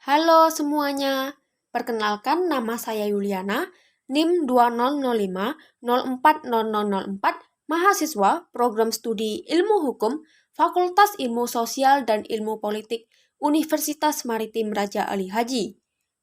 Halo semuanya, perkenalkan nama saya Yuliana, NIM 2005-040004, mahasiswa Program Studi Ilmu Hukum, Fakultas Ilmu Sosial dan Ilmu Politik, Universitas Maritim Raja Ali Haji.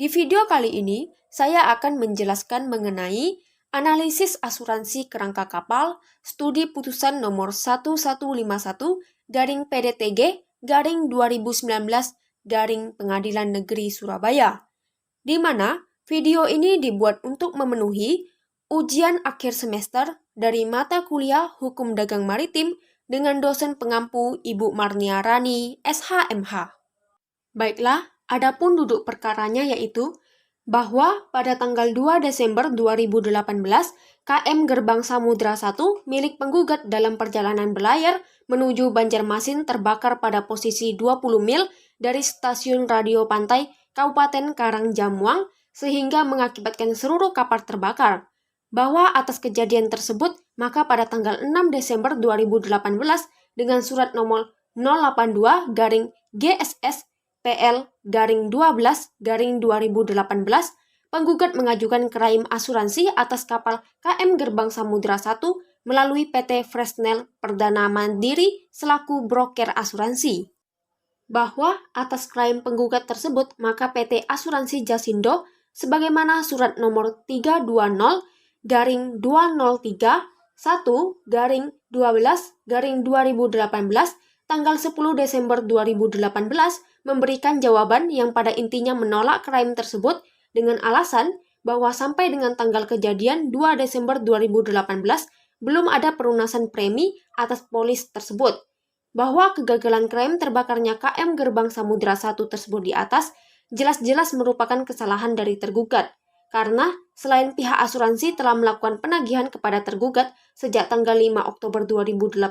Di video kali ini, saya akan menjelaskan mengenai analisis asuransi kerangka kapal, studi putusan nomor 1151-PDTG-2019 Pengadilan Negeri Surabaya, di mana video ini dibuat untuk memenuhi ujian akhir semester dari mata kuliah Hukum Dagang Maritim dengan dosen pengampu Ibu Marnia Rani, SHMH. Baiklah, adapun duduk perkaranya yaitu bahwa pada tanggal 2 Desember 2018, KM Gerbang Samudra 1 milik penggugat dalam perjalanan berlayar menuju Banjarmasin terbakar pada posisi 20 mil dari stasiun radio pantai Kabupaten Karangjamuang sehingga mengakibatkan seluruh kapal terbakar. Bahwa atas kejadian tersebut, maka pada tanggal 6 Desember 2018 dengan surat nomor 082-GSS PL-12-2018, penggugat mengajukan klaim asuransi atas kapal KM Gerbang Samudra 1 melalui PT Fresnel Perdana Mandiri selaku broker asuransi. Bahwa atas klaim penggugat tersebut, maka PT Asuransi Jasindo sebagaimana surat nomor 320-1-12-2018 tanggal 10 Desember 2018 memberikan jawaban yang pada intinya menolak klaim tersebut dengan alasan bahwa sampai dengan tanggal kejadian 2 Desember 2018 belum ada pelunasan premi atas polis tersebut. Bahwa kegagalan klaim terbakarnya KM Gerbang Samudra 1 tersebut di atas jelas-jelas merupakan kesalahan dari tergugat. Karena selain pihak asuransi telah melakukan penagihan kepada tergugat sejak tanggal 5 Oktober 2018,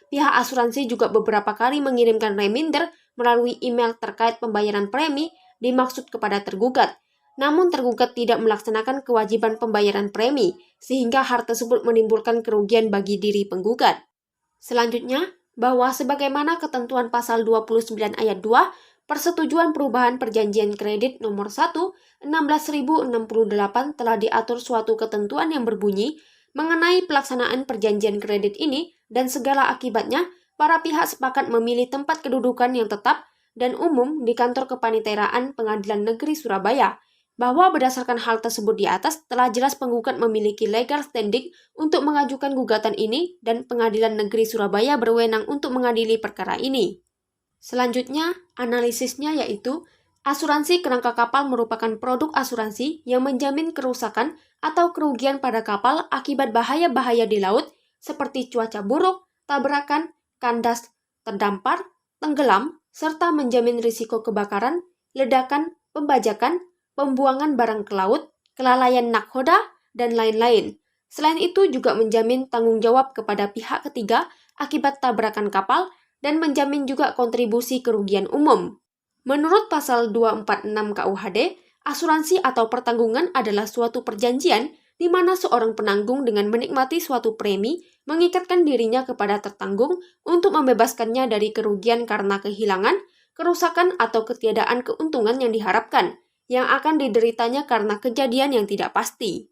pihak asuransi juga beberapa kali mengirimkan reminder melalui email terkait pembayaran premi dimaksud kepada tergugat. Namun tergugat tidak melaksanakan kewajiban pembayaran premi, sehingga hal tersebut menimbulkan kerugian bagi diri penggugat. Selanjutnya, bahwa sebagaimana ketentuan pasal 29 ayat 2 Persetujuan Perubahan Perjanjian Kredit nomor 1 16068 telah diatur suatu ketentuan yang berbunyi mengenai pelaksanaan perjanjian kredit ini dan segala akibatnya, para pihak sepakat memilih tempat kedudukan yang tetap dan umum di kantor kepaniteraan Pengadilan Negeri Surabaya. Bahwa berdasarkan hal tersebut di atas, telah jelas penggugat memiliki legal standing untuk mengajukan gugatan ini dan Pengadilan Negeri Surabaya berwenang untuk mengadili perkara ini. Selanjutnya, analisisnya yaitu asuransi kerangka kapal merupakan produk asuransi yang menjamin kerusakan atau kerugian pada kapal akibat bahaya-bahaya di laut seperti cuaca buruk, tabrakan, kandas, terdampar, tenggelam, serta menjamin risiko kebakaran, ledakan, pembajakan, pembuangan barang ke laut, kelalaian nakhoda, dan lain-lain. Selain itu juga menjamin tanggung jawab kepada pihak ketiga akibat tabrakan kapal dan menjamin juga kontribusi kerugian umum. Menurut pasal 246 KUHD, asuransi atau pertanggungan adalah suatu perjanjian di mana seorang penanggung dengan menikmati suatu premi mengikatkan dirinya kepada tertanggung untuk membebaskannya dari kerugian karena kehilangan, kerusakan atau ketiadaan keuntungan yang diharapkan, yang akan dideritanya karena kejadian yang tidak pasti.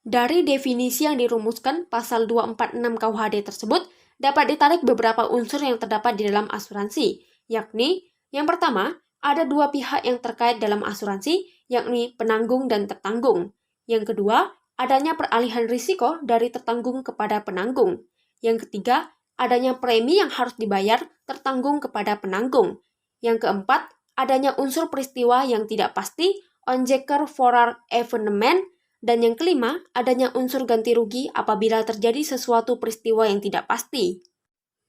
Dari definisi yang dirumuskan pasal 246 KUHD tersebut, dapat ditarik beberapa unsur yang terdapat di dalam asuransi, yakni yang pertama, ada dua pihak yang terkait dalam asuransi, yakni penanggung dan tertanggung. Yang kedua, adanya peralihan risiko dari tertanggung kepada penanggung. Yang ketiga, adanya premi yang harus dibayar tertanggung kepada penanggung. Yang keempat, adanya unsur peristiwa yang tidak pasti, onzeker vooral evenement, dan yang kelima, adanya unsur ganti rugi apabila terjadi sesuatu peristiwa yang tidak pasti.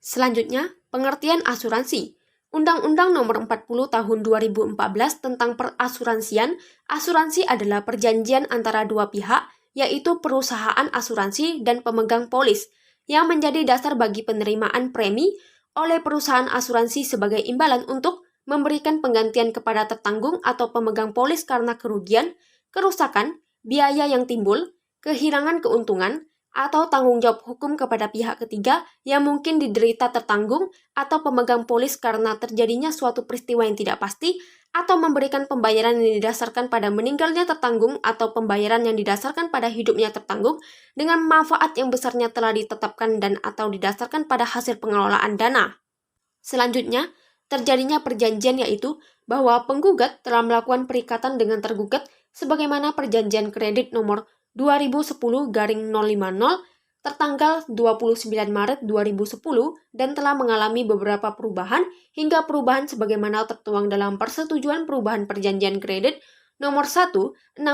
Selanjutnya, pengertian asuransi. Undang-Undang Nomor 40 Tahun 2014 tentang Perasuransian, asuransi adalah perjanjian antara dua pihak, yaitu perusahaan asuransi dan pemegang polis, yang menjadi dasar bagi penerimaan premi oleh perusahaan asuransi sebagai imbalan untuk memberikan penggantian kepada tertanggung atau pemegang polis karena kerugian, kerusakan, biaya yang timbul, kehilangan keuntungan, atau tanggung jawab hukum kepada pihak ketiga yang mungkin diderita tertanggung atau pemegang polis karena terjadinya suatu peristiwa yang tidak pasti, atau memberikan pembayaran yang didasarkan pada meninggalnya tertanggung atau pembayaran yang didasarkan pada hidupnya tertanggung dengan manfaat yang besarnya telah ditetapkan dan atau didasarkan pada hasil pengelolaan dana. Selanjutnya, terjadinya perjanjian yaitu bahwa penggugat telah melakukan perikatan dengan tergugat sebagaimana perjanjian kredit nomor 2010-050 tertanggal 29 Maret 2010 dan telah mengalami beberapa perubahan hingga perubahan sebagaimana tertuang dalam Persetujuan Perubahan Perjanjian Kredit nomor 1/16068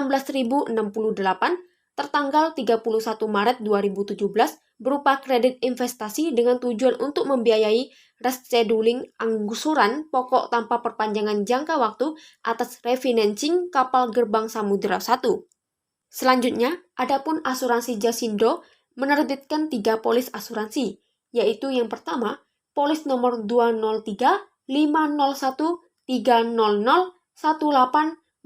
tertanggal 31 Maret 2017 berupa kredit investasi dengan tujuan untuk membiayai rescheduling angsuran pokok tanpa perpanjangan jangka waktu atas refinancing kapal gerbang Samudra 1. Selanjutnya, adapun asuransi Jasindo menerbitkan 3 polis asuransi, yaitu yang pertama, polis nomor 203 501 300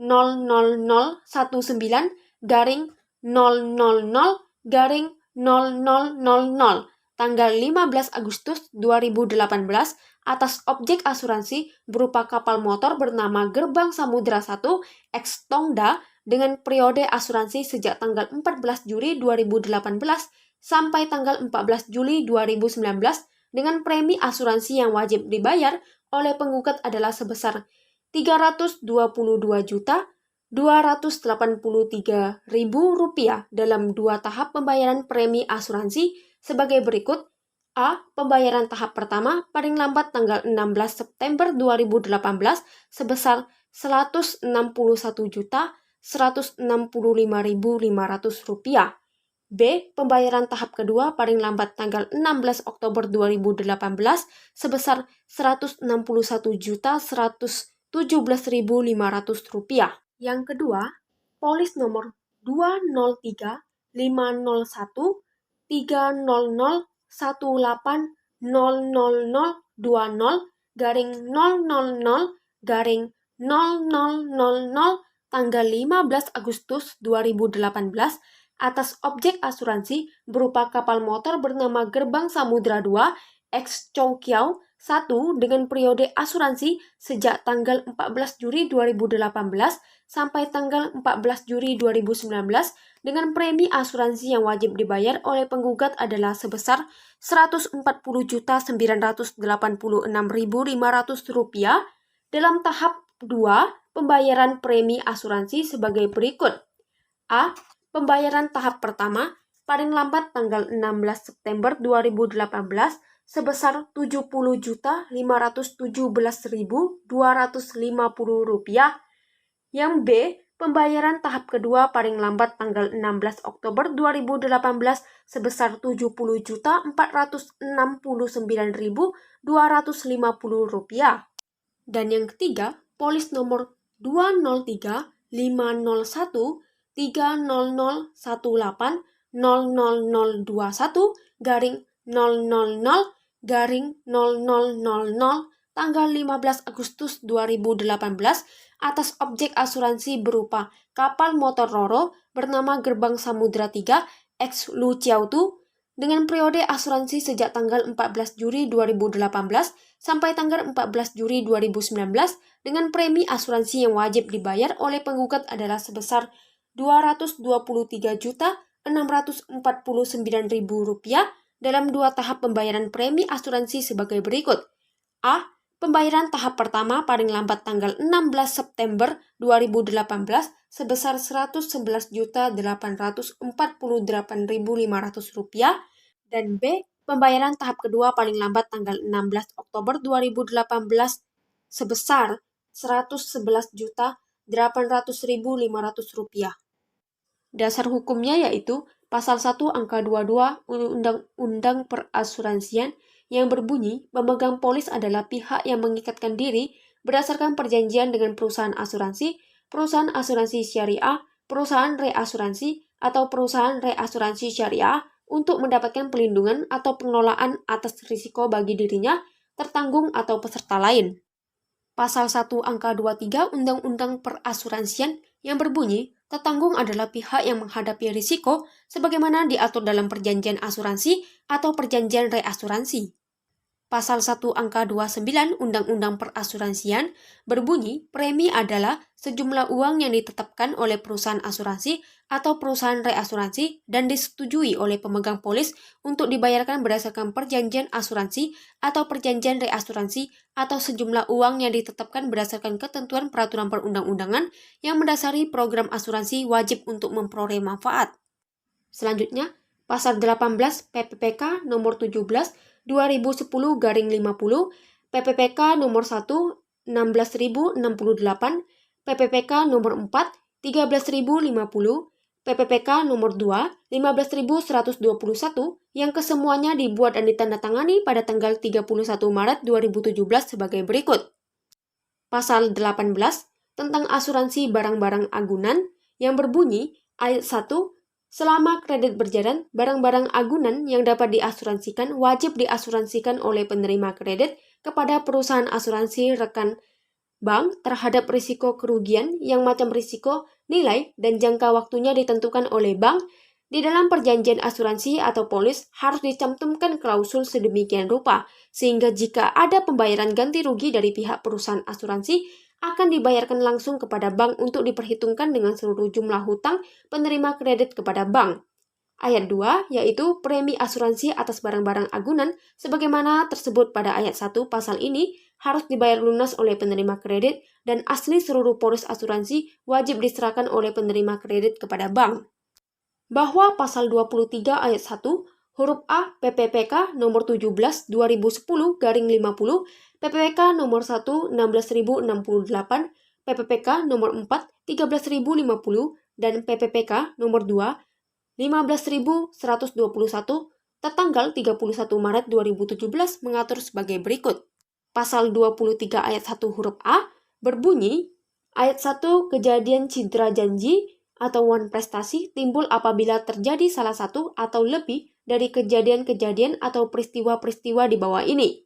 18 garing 000 garing 0000 tanggal 15 Agustus 2018 atas objek asuransi berupa kapal motor bernama Gerbang Samudra 1 X Tongda dengan periode asuransi sejak tanggal 14 Juli 2018 sampai tanggal 14 Juli 2019 dengan premi asuransi yang wajib dibayar oleh penggugat adalah sebesar Rp322.283.000 dalam 2 tahap pembayaran premi asuransi sebagai berikut. A. Pembayaran tahap pertama paling lambat tanggal 16 September 2018 sebesar Rp160.165.500. B. Pembayaran tahap kedua paling lambat tanggal 16 Oktober 2018 sebesar Rp161.117.500. Yang kedua, polis nomor 203 501 300 18 garing 000 garing 0000 tanggal 15 Agustus 2018 atas objek asuransi berupa kapal motor bernama Gerbang Samudra 2 X Chongqiao 1 dengan periode asuransi sejak tanggal 14 Juli 2018 sampai tanggal 14 Juli 2019 dengan premi asuransi yang wajib dibayar oleh penggugat adalah sebesar Rp140.986.500 dalam tahap 2 pembayaran premi asuransi sebagai berikut. A. Pembayaran tahap pertama paling lambat tanggal 16 September 2018 sebesar Rp70.517.250. Yang B. Pembayaran tahap kedua paling lambat tanggal 16 Oktober 2018 sebesar Rp70.469.250. Dan yang ketiga, polis nomor 203 501 300 18 00021 garing 000 garing 0000 tanggal 15 Agustus 2018 atas objek asuransi berupa kapal motor Roro bernama Gerbang Samudra 3 X Lu Chiao Tu dengan periode asuransi sejak tanggal 14 Juli 2018 sampai tanggal 14 Juli 2019 dengan premi asuransi yang wajib dibayar oleh penggugat adalah sebesar Rp223.649.000 dalam 2 tahap pembayaran premi asuransi sebagai berikut. A. Pembayaran tahap pertama paling lambat tanggal 16 September 2018 sebesar Rp111.848.500 dan B. Pembayaran tahap kedua paling lambat tanggal 16 Oktober 2018 sebesar Rp111.800.500. Dasar hukumnya yaitu Pasal 1 Angka 22 Undang-Undang Perasuransian yang berbunyi pemegang polis adalah pihak yang mengikatkan diri berdasarkan perjanjian dengan perusahaan asuransi syariah, perusahaan reasuransi, atau perusahaan reasuransi syariah untuk mendapatkan pelindungan atau pengelolaan atas risiko bagi dirinya, tertanggung atau peserta lain. Pasal 1 angka 23 Undang-Undang Perasuransian yang berbunyi, tetanggung adalah pihak yang menghadapi risiko sebagaimana diatur dalam perjanjian asuransi atau perjanjian reasuransi. Pasal 1 angka 29 Undang-Undang Perasuransian berbunyi, premi adalah sejumlah uang yang ditetapkan oleh perusahaan asuransi atau perusahaan reasuransi dan disetujui oleh pemegang polis untuk dibayarkan berdasarkan perjanjian asuransi atau perjanjian reasuransi atau sejumlah uang yang ditetapkan berdasarkan ketentuan peraturan perundang-undangan yang mendasari program asuransi wajib untuk memperoleh manfaat. Selanjutnya, Pasal 18 PPPK nomor 17 2010/50, PPPK nomor 1 16068, PPPK nomor 4 13050, PPPK nomor 2 15121 yang kesemuanya dibuat dan ditandatangani pada tanggal 31 Maret 2017 sebagai berikut. Pasal 18 tentang asuransi barang-barang agunan yang berbunyi ayat 1, selama kredit berjalan, barang-barang agunan yang dapat diasuransikan wajib diasuransikan oleh penerima kredit kepada perusahaan asuransi rekan bank terhadap risiko kerugian yang macam risiko, nilai, dan jangka waktunya ditentukan oleh bank. Di dalam perjanjian asuransi atau polis harus dicantumkan klausul sedemikian rupa, sehingga jika ada pembayaran ganti rugi dari pihak perusahaan asuransi, akan dibayarkan langsung kepada bank untuk diperhitungkan dengan seluruh jumlah hutang penerima kredit kepada bank. Ayat 2, yaitu premi asuransi atas barang-barang agunan, sebagaimana tersebut pada ayat 1 pasal ini, harus dibayar lunas oleh penerima kredit dan asli seluruh polis asuransi wajib diserahkan oleh penerima kredit kepada bank. Bahwa pasal 23 ayat 1, huruf A PPPK nomor 17 2010/50, PPPK nomor 1 16068, PPPK nomor 4 13050, dan PPPK nomor 2 15121 tertanggal 31 Maret 2017 mengatur sebagai berikut. Pasal 23 ayat 1 huruf A berbunyi, ayat 1 kejadian cedera janji atau wan prestasi timbul apabila terjadi salah satu atau lebih dari kejadian-kejadian atau peristiwa-peristiwa di bawah ini.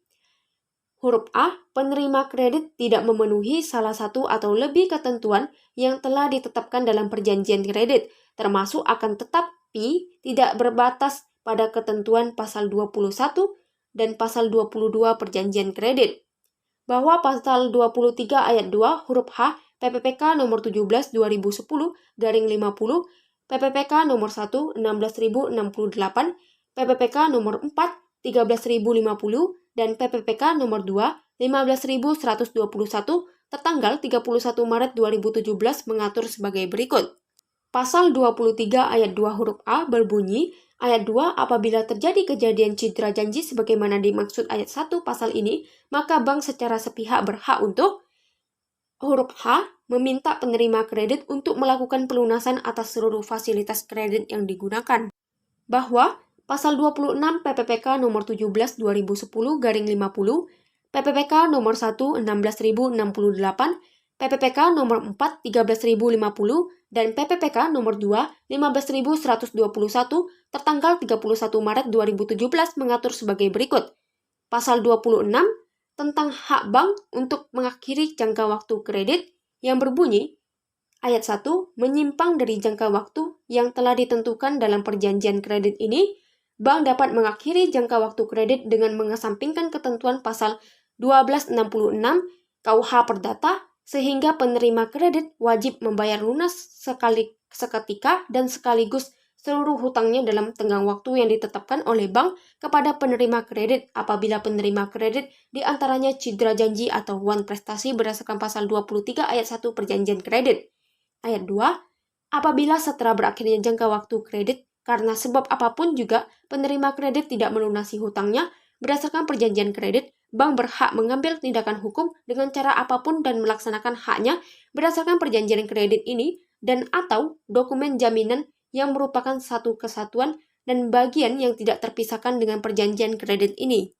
Huruf A, penerima kredit tidak memenuhi salah satu atau lebih ketentuan yang telah ditetapkan dalam perjanjian kredit, termasuk akan tetapi tidak berbatas pada ketentuan pasal 21 dan pasal 22 perjanjian kredit. Bahwa pasal 23 ayat 2 huruf H PPPK nomor 17 2010/50, PPPK nomor 1 16068, PPPK nomor 4 13050, dan PPPK nomor 2 15121 tertanggal 31 Maret 2017 mengatur sebagai berikut. Pasal 23 ayat 2 huruf A berbunyi, ayat 2 apabila terjadi kejadian cedera janji sebagaimana dimaksud ayat 1 pasal ini, maka bank secara sepihak berhak untuk huruf H meminta penerima kredit untuk melakukan pelunasan atas seluruh fasilitas kredit yang digunakan. Bahwa pasal 26 PPPK nomor 17 2010/50, PPPK nomor 1 16068, PPPK nomor 4 13050, dan PPPK nomor 2 15121 tertanggal 31 Maret 2017 mengatur sebagai berikut. Pasal 26 tentang hak bank untuk mengakhiri jangka waktu kredit yang berbunyi, ayat 1 menyimpang dari jangka waktu yang telah ditentukan dalam perjanjian kredit ini, bank dapat mengakhiri jangka waktu kredit dengan mengesampingkan ketentuan pasal 1266 KUH Perdata, sehingga penerima kredit wajib membayar lunas seketika dan sekaligus seluruh hutangnya dalam tenggang waktu yang ditetapkan oleh bank kepada penerima kredit apabila penerima kredit diantaranya cedera janji atau wan prestasi berdasarkan pasal 23 ayat 1 perjanjian kredit. Ayat 2, apabila setelah berakhirnya jangka waktu kredit karena sebab apapun juga penerima kredit tidak melunasi hutangnya berdasarkan perjanjian kredit, bank berhak mengambil tindakan hukum dengan cara apapun dan melaksanakan haknya berdasarkan perjanjian kredit ini dan atau dokumen jaminan yang merupakan satu kesatuan dan bagian yang tidak terpisahkan dengan perjanjian kredit ini.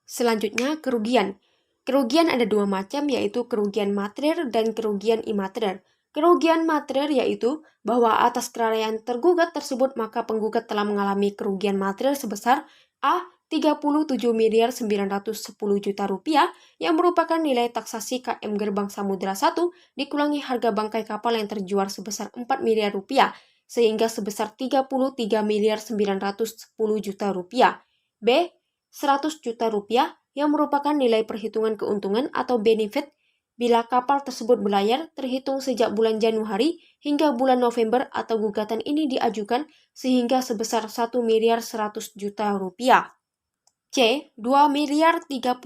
Selanjutnya, kerugian. Kerugian ada dua macam, yaitu kerugian material dan kerugian imaterial. Kerugian material yaitu bahwa atas kelalaian tergugat tersebut maka penggugat telah mengalami kerugian material sebesar A. 37.910 juta rupiah yang merupakan nilai taksasi KM Gerbang Samudra 1 dikurangi harga bangkai kapal yang terjual sebesar 4 miliar rupiah sehingga sebesar 33.910 juta rupiah. B. 100 juta rupiah yang merupakan nilai perhitungan keuntungan atau benefit bila kapal tersebut berlayar terhitung sejak bulan Januari hingga bulan November atau gugatan ini diajukan sehingga sebesar 1 miliar 100 juta rupiah. C. 2 miliar 34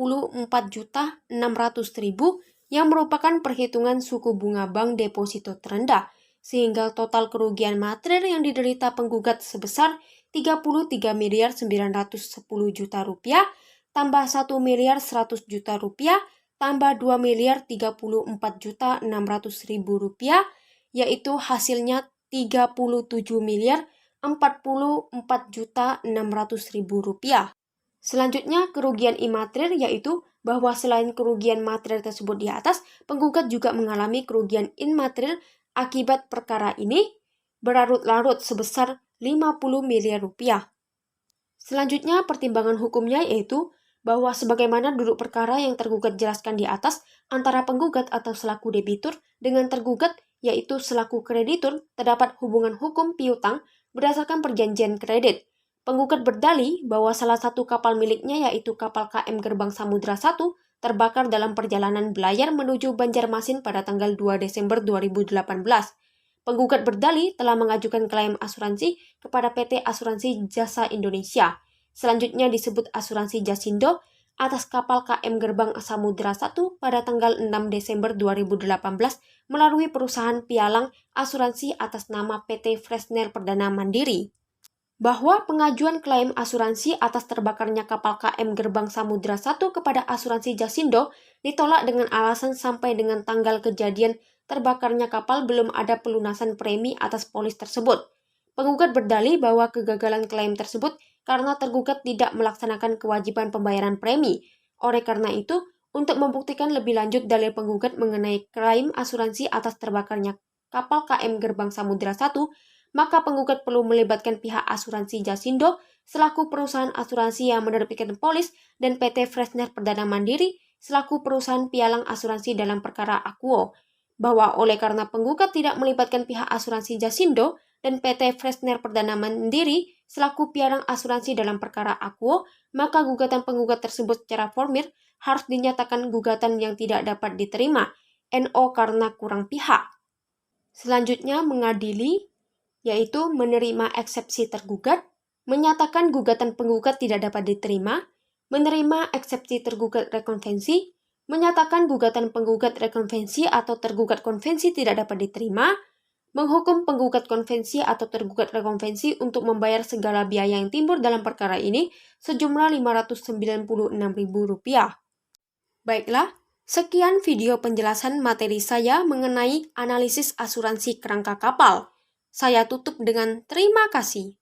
juta 600 ribu yang merupakan perhitungan suku bunga bank deposito terendah sehingga total kerugian material yang diderita penggugat sebesar 33 miliar 910 juta rupiah tambah 1 miliar 100 juta rupiah tambah 2 miliar 34 juta 600 ribu rupiah, yaitu hasilnya 37 miliar 44 juta 600 ribu rupiah. Selanjutnya, kerugian imaterial yaitu bahwa selain kerugian material tersebut di atas, penggugat juga mengalami kerugian imaterial akibat perkara ini berlarut-larut sebesar 50 miliar rupiah. Selanjutnya, pertimbangan hukumnya yaitu bahwa sebagaimana duduk perkara yang tergugat jelaskan di atas antara penggugat atau selaku debitur dengan tergugat yaitu selaku kreditur terdapat hubungan hukum piutang berdasarkan perjanjian kredit. Penggugat berdalih bahwa salah satu kapal miliknya yaitu kapal KM Gerbang Samudra 1 terbakar dalam perjalanan belayar menuju Banjarmasin pada tanggal 2 Desember 2018. Penggugat berdalih telah mengajukan klaim asuransi kepada PT Asuransi Jasa Indonesia. Selanjutnya disebut asuransi Jasindo atas kapal KM Gerbang Samudra 1 pada tanggal 6 Desember 2018 melalui perusahaan pialang asuransi atas nama PT Fresner Perdana Mandiri. Bahwa pengajuan klaim asuransi atas terbakarnya kapal KM Gerbang Samudra 1 kepada asuransi Jasindo ditolak dengan alasan sampai dengan tanggal kejadian terbakarnya kapal belum ada pelunasan premi atas polis tersebut. Penggugat berdalih bahwa kegagalan klaim tersebut karena tergugat tidak melaksanakan kewajiban pembayaran premi. Oleh karena itu, untuk membuktikan lebih lanjut dalil penggugat mengenai klaim asuransi atas terbakarnya kapal KM Gerbang Samudra 1, maka penggugat perlu melibatkan pihak asuransi Jasindo selaku perusahaan asuransi yang menerbitkan polis dan PT Fresner Perdana Mandiri selaku perusahaan pialang asuransi dalam perkara Akuo. Bahwa oleh karena penggugat tidak melibatkan pihak asuransi Jasindo dan PT Fresner Perdana Mandiri selaku pialang asuransi dalam perkara Akuo, maka gugatan penggugat tersebut secara formil harus dinyatakan gugatan yang tidak dapat diterima, NO karena kurang pihak. Selanjutnya mengadili, yaitu menerima eksepsi tergugat, menyatakan gugatan penggugat tidak dapat diterima, menerima eksepsi tergugat rekonvensi, menyatakan gugatan penggugat rekonvensi atau tergugat konvensi tidak dapat diterima, menghukum penggugat konvensi atau tergugat rekonvensi untuk membayar segala biaya yang timbul dalam perkara ini sejumlah Rp596.000. Baiklah, sekian video penjelasan materi saya mengenai analisis asuransi kerangka kapal. Saya tutup dengan terima kasih.